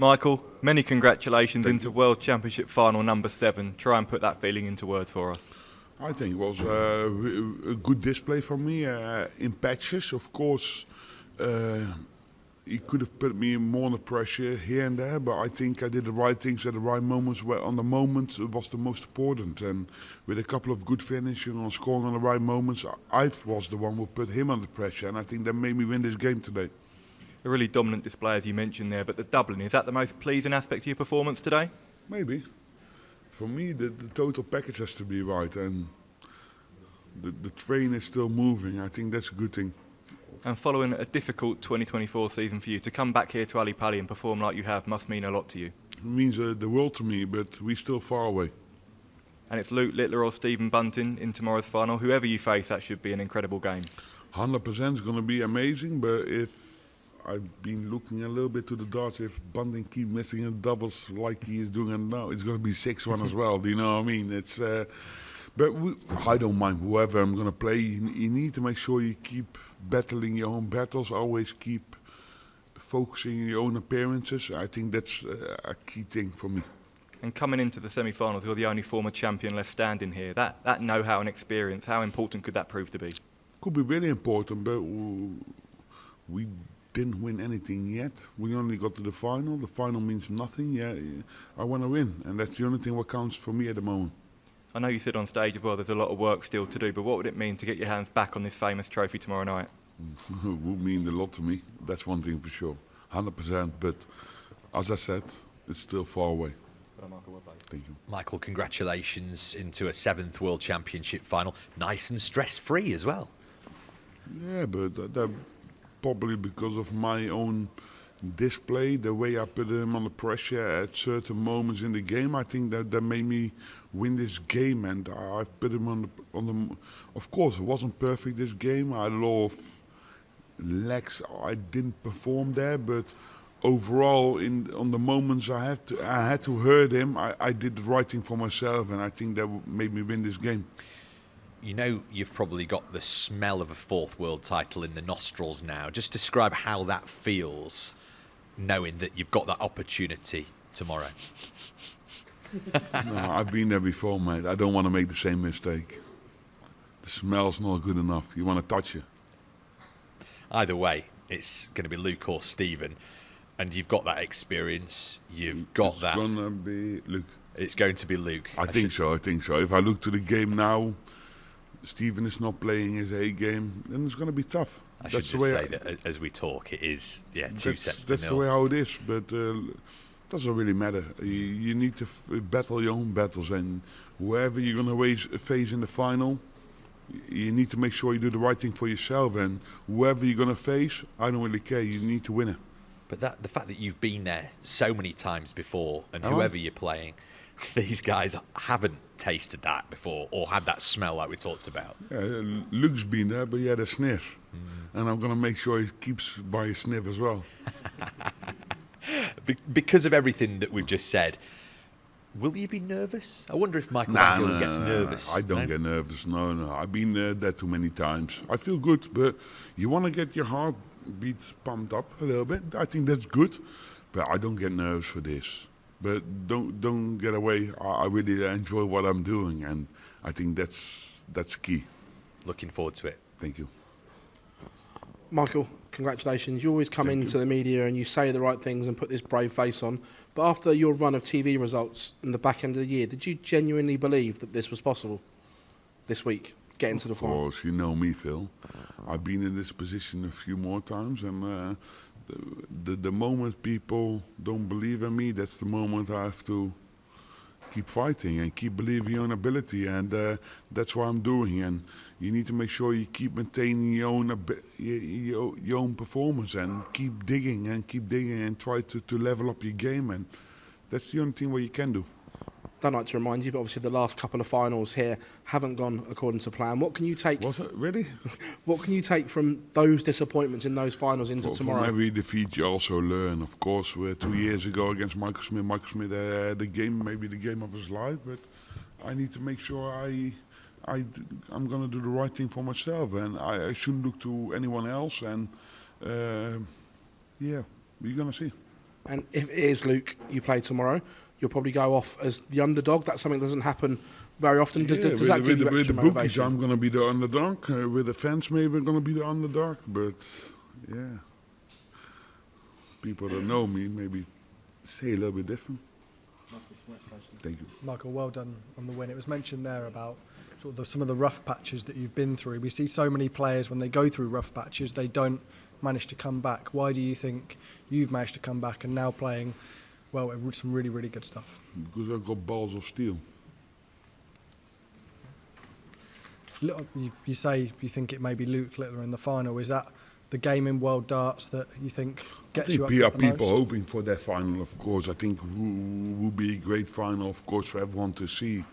Michael, many congratulations into World Championship final number 7. Try and put that feeling into words for us. I think it was a good display for me. In patches, of course, he could have put me more under pressure here and there, but I think I did the right things at the right moments. Where on the moment it was the most important, and with a couple of good finishing on scoring on the right moments, I was the one who put him under pressure, and I think that made me win this game today. A really dominant display, as you mentioned there, but the doubling, is that the most pleasing aspect of your performance today? Maybe. For me, the total package has to be right, and the train is still moving. I think that's a good thing. And following a difficult 2024 season for you, to come back here to Ali Pali and perform like you have must mean a lot to you. It means the world to me, but we're still far away. And it's Luke Littler or Stephen Bunting in tomorrow's final. Whoever you face, that should be an incredible game. 100% is going to be amazing, but if I've been looking a little bit to the darts, if Bunting keeps missing in doubles like he is doing now, it's going to be 6-1 as well. Do you know what I mean? It's, but I don't mind whoever I'm going to play. You need to make sure you keep battling your own battles, always keep focusing on your own appearances. I think that's a key thing for me. And coming into the semi-finals, you're the only former champion left standing here. That know-how and experience, how important could that prove to be? Could be really important, but we didn't win anything yet. We only got to the final. The final means nothing. Yeah, I want to win, and that's the only thing what counts for me at the moment. I know you said on stage as well there's a lot of work still to do, but what would it mean to get your hands back on this famous trophy tomorrow night? It would mean a lot to me. That's one thing for sure, 100%. But as I said, it's still far away. Thank you. Michael, congratulations into a 7th World Championship final. Nice and stress-free as well. Yeah, but that probably because of my own display, the way I put him under pressure at certain moments in the game. I think that made me win this game, and I put him on the. Of course, it wasn't perfect this game. I had a lot of legs. I didn't perform there, but overall, on the moments I had to hurt him. I did the right thing for myself, and I think that made me win this game. You know, you've probably got the smell of a 4th world title in the nostrils now. Just describe how that feels, knowing that you've got that opportunity tomorrow. No, I've been there before, mate. I don't want to make the same mistake. The smell's not good enough. You want to touch it. Either way, it's going to be Luke or Stephen, and you've got that experience. You've got that. It's going to be Luke. It's going to be Luke. I think so. If I look to the game now, Stephen is not playing his A game, then it's going to be tough. I should just say that as we talk, it is 2 sets to 0. That's the way how it is, but doesn't really matter. You need to battle your own battles, and whoever you're going to face in the final, you need to make sure you do the right thing for yourself, and whoever you're going to face, I don't really care. You need to win it. But the fact that you've been there so many times before, and whoever you're playing, these guys haven't tasted that before or had that smell like we talked about. Yeah, Luke's been there, but he had a sniff. And I'm going to make sure he keeps by his sniff as well. Because of everything that we've just said, will you be nervous? I wonder if Michael Van gets nervous. I don't get nervous, no. I've been there too many times. I feel good, but you want to get your heartbeat pumped up a little bit. I think that's good, but I don't get nervous for this. But don't get away. I really enjoy what I'm doing, and I think that's key. Looking forward to it. Thank you. Michael, congratulations. You always come into the media and you say the right things and put this brave face on. But after your run of TV results in the back end of the year, did you genuinely believe that this was possible this week, getting to the final? Of course, you know me, Phil. I've been in this position a few more times, and the moment people don't believe in me, that's the moment I have to keep fighting and keep believing in your own ability, and that's what I'm doing. And you need to make sure you keep maintaining your own performance, and keep digging and try to level up your game, and that's the only thing what you can do. Don't like to remind you, but obviously the last couple of finals here haven't gone according to plan. What can you take? Was it really? What can you take from those disappointments in those finals into tomorrow? From every defeat, you also learn. Of course, 2 years ago against Michael Smith. Michael Smith, maybe the game of his life, but I need to make sure I'm going to do the right thing for myself, and I shouldn't look to anyone else. And yeah, we're going to see. And if it is Luke you play tomorrow, you'll probably go off as the underdog. That's something that doesn't happen very often. Does that give you extra with the motivation? bookies, I'm going to be the underdog. With the fans, maybe I'm going to be the underdog. But yeah, people that know me maybe say a little bit different. Thank you, Michael. Well done on the win. It was mentioned there about sort of some of the rough patches that you've been through. We see so many players when they go through rough patches, they don't manage to come back. Why do you think you've managed to come back and now playing well with some really, really good stuff? Because I've got balls of steel. You say you think it may be Luke Littler in the final. Is that the game in World Darts that you think gets you up there are the people most? hoping for that final, of course. I think will be a great final, of course, for everyone to see.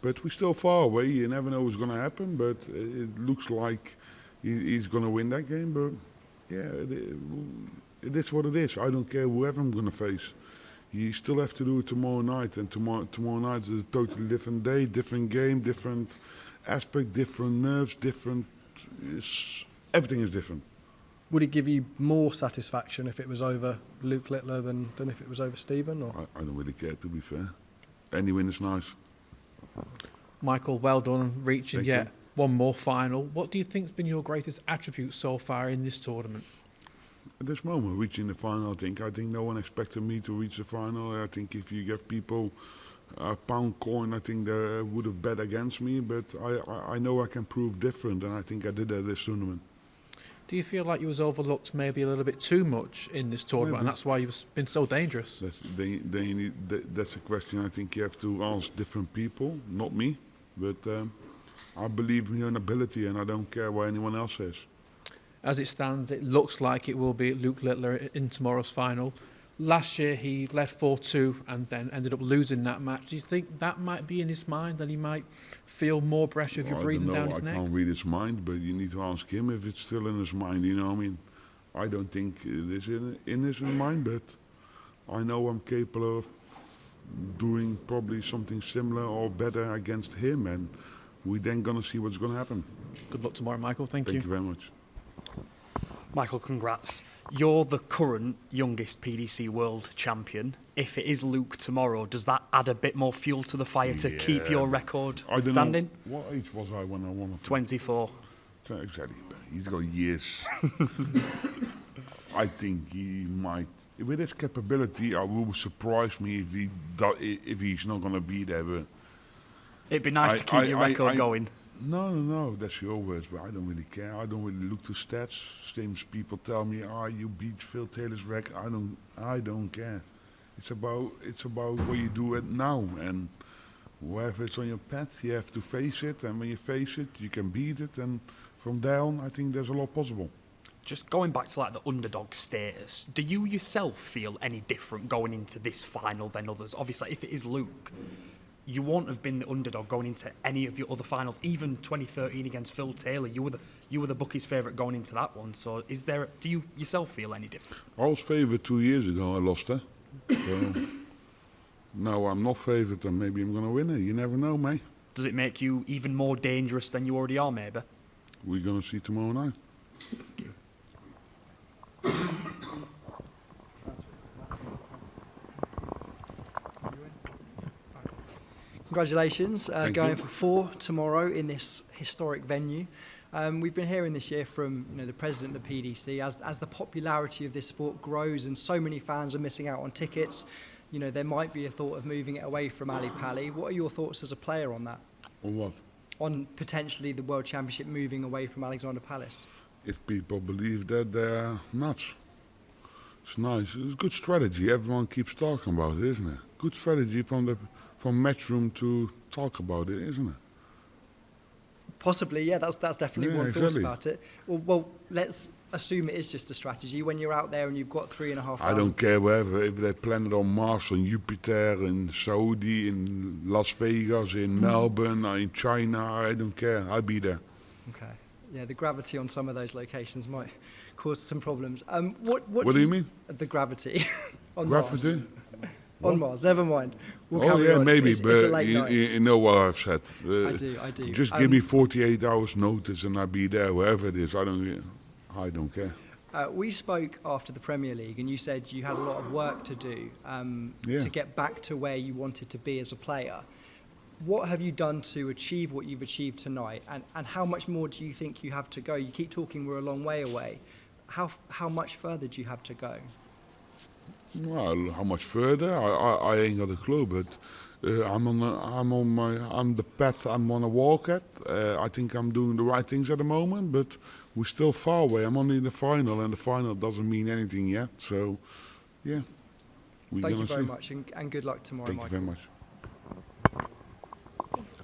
But we're still far away. You never know what's going to happen. But it looks like he's going to win that game. But yeah, it is what it is. I don't care whoever I'm going to face. You still have to do it tomorrow night. And tomorrow night is a totally different day, different game, different aspect, different nerves, different. Everything is different. Would it give you more satisfaction if it was over Luke Littler than if it was over Stephen? Or? I don't really care, to be fair. Any win is nice. Michael, well done reaching Thank yet you. one more final. What do you think's been your greatest attribute so far in this tournament? At this moment, reaching the final, I think no one expected me to reach the final. I think if you give people a pound coin, I think they would have bet against me. But I know I can prove different, and I think I did at this tournament. Do you feel like you was overlooked maybe a little bit too much in this tournament, and that's why you've been so dangerous? That's a question I think you have to ask different people, not me. But I believe in your ability, and I don't care what anyone else says. As it stands, it looks like it will be Luke Littler in tomorrow's final. Last year he led 4-2 and then ended up losing that match. Do you think that might be in his mind, and he might feel more pressure if you're breathing down his neck? I can't read his mind, but you need to ask him if it's still in his mind. You know what I mean? I don't think it is in his mind, but I know I'm capable of doing probably something similar or better against him, and we're then going to see what's going to happen. Good luck tomorrow, Michael. Thank you. Thank you very much. Michael, congrats. You're the current youngest PDC world champion. If it is Luke tomorrow, does that add a bit more fuel to the fire to keep your record standing? What age was I when I won? 24. Exactly. He's got years. I think he might. With his capability, it will surprise me if he's not going to be there. But it'd be nice to keep your record going. No, that's your words, but I don't really care. I don't really look to stats. Same as people tell me, you beat Phil Taylor's record. I don't care. It's about what you do it now, and wherever it's on your path, you have to face it, and when you face it, you can beat it, and from there on, I think there's a lot possible. Just going back to like the underdog status, do you yourself feel any different going into this final than others? Obviously, if it is Luke, you won't have been the underdog going into any of your other finals. Even 2013 against Phil Taylor, you were the bookies' favourite going into that one. So, do you yourself feel any different? I was favourite 2 years ago. I lost her. So now I'm not favourite, and maybe I'm going to win it. You never know, mate. Does it make you even more dangerous than you already are, maybe? We're going to see tomorrow night. Thank you. Congratulations, Thank going you. for 4 tomorrow in this historic venue. We've been hearing this year from the president of the PDC, as the popularity of this sport grows and so many fans are missing out on tickets, there might be a thought of moving it away from Ali Pali. What are your thoughts as a player on that? On what? On potentially the World Championship moving away from Alexander Palace? If people believe that, they're nuts. It's nice. It's a good strategy. Everyone keeps talking about it, isn't it? Good strategy from Matchroom to talk about it, isn't it? Possibly, yeah. That's definitely one thought exactly. about it. Well, let's assume it is just a strategy. When you're out there and you've got 3,500. I don't care wherever. If they plan it on Mars, on Jupiter, in Saudi, in Las Vegas, in Melbourne, in China, I don't care. I'll be there. Okay. Yeah, the gravity on some of those locations might cause some problems. What do you mean? The gravity on Gravity? Mars. On Mars, never mind. We'll Oh carry yeah, on. maybe, It's a but late night. you know what I've said. I do. Just give me 48 hours notice and I'll be there, wherever it is. I don't care. We spoke after the Premier League, and you said you had a lot of work to do to get back to where you wanted to be as a player. What have you done to achieve what you've achieved tonight, and how much more do you think you have to go? You keep talking we're a long way away. How much further do you have to go? Well, how much further? I ain't got a clue, but I'm the path I'm on a walk at. I think I'm doing the right things at the moment, but we're still far away. I'm only in the final, and the final doesn't mean anything yet. So, yeah. Thank you very much, and good luck tomorrow, Thank Michael. you very much.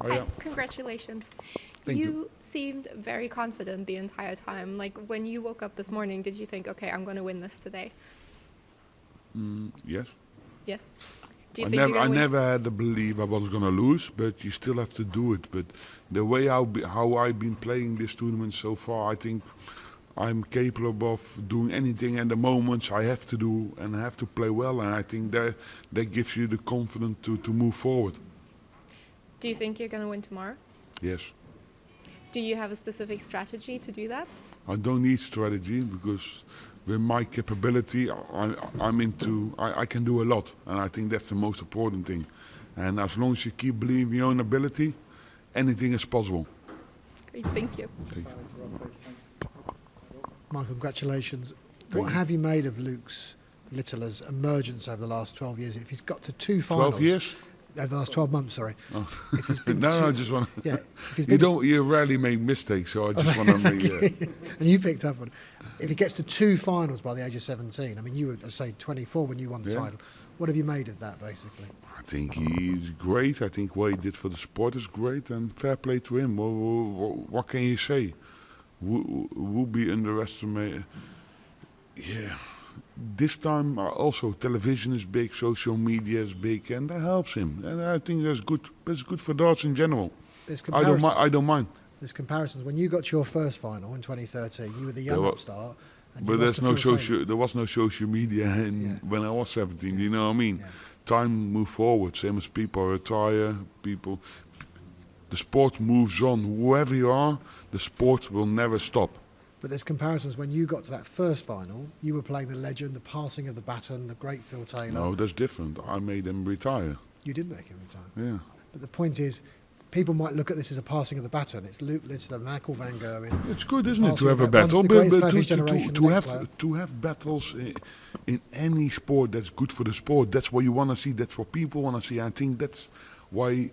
Oh, Hi, yeah. congratulations. Thank You seemed very confident the entire time. Like, when you woke up this morning, did you think, okay, I'm going to win this today? Yes. Yes. Do you I think you're going to win? never had the belief I was going to lose, but you still have to do it. But the way how I've been playing this tournament so far, I think I'm capable of doing anything at the moments I have to do, and I have to play well. And I think that gives you the confidence to move forward. Do you think you're going to win tomorrow? Yes. Do you have a specific strategy to do that? I don't need strategy because with my capability, I can do a lot, and I think that's the most important thing. And as long as you keep believing in your own ability, anything is possible. Great, thank you. Thank you. Michael, congratulations. What have you made of Luke's Littler's emergence over the last 12 years? If he's got to 2 finals... 12 years? Over the last 12 months, sorry. Oh. If he's been No, to I just want to... Yeah, You rarely make mistakes, so I just want to make... And you picked up on it. If he gets to 2 finals by the age of 17, I mean, you were, say, 24 when you won the title. What have you made of that, basically? I think he's great. I think what he did for the sport is great, and fair play to him. What can you say? Would be underestimated. Yeah. This time also television is big, social media is big, and that helps him. And I think that's good. That's good for darts in general. I don't mind. There's comparisons. When you got your first final in 2013, you were the young upstart. But there was no social media when I was 17. You know what I mean? Yeah. Time moves forward. Same as people retire. The sport moves on. Whoever you are, the sport will never stop. But there's comparisons. When you got to that first final, you were playing the legend, the passing of the baton, the great Phil Taylor. No, that's different. I made him retire. You did make him retire. Yeah. But the point is, people might look at this as a passing of the baton. It's Luke Littler, Michael van Gerwen. It's good, isn't it, to have a battle? But to have battles in any sport, that's good for the sport. That's what you want to see. That's what people want to see. I think that's why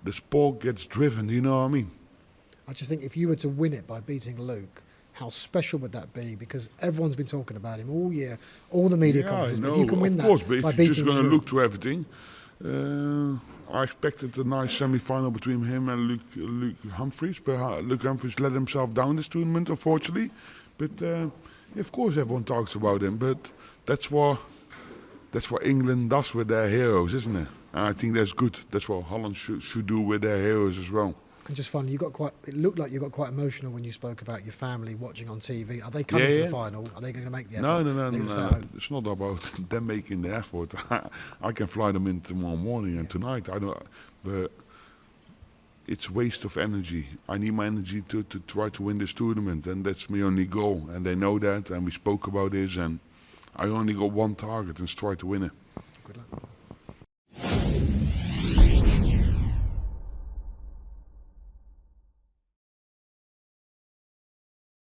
the sport gets driven. You know what I mean? I just think if you were to win it by beating Luke, how special would that be? Because everyone's been talking about him all year, all the media conferences. But if you can win of that course, but by if you're beating just going to Luke, look to everything, I expected a nice semi-final between him and Luke Humphries, but Luke Humphries let himself down this tournament, unfortunately. But of course, everyone talks about him. But that's what England does with their heroes, isn't it? And I think that's good. That's what Holland should do with their heroes as well. and just finally, it looked like you got quite emotional when you spoke about your family watching on TV. Are they coming to the final? Are they going to make the effort? No. It's not about them making the effort. I can fly them in tomorrow morning and tonight. I don't. But it's waste of energy. I need my energy to try to win this tournament, and that's my only goal. And they know that, and we spoke about this. And I only got one target, and it's try to win it. Good luck.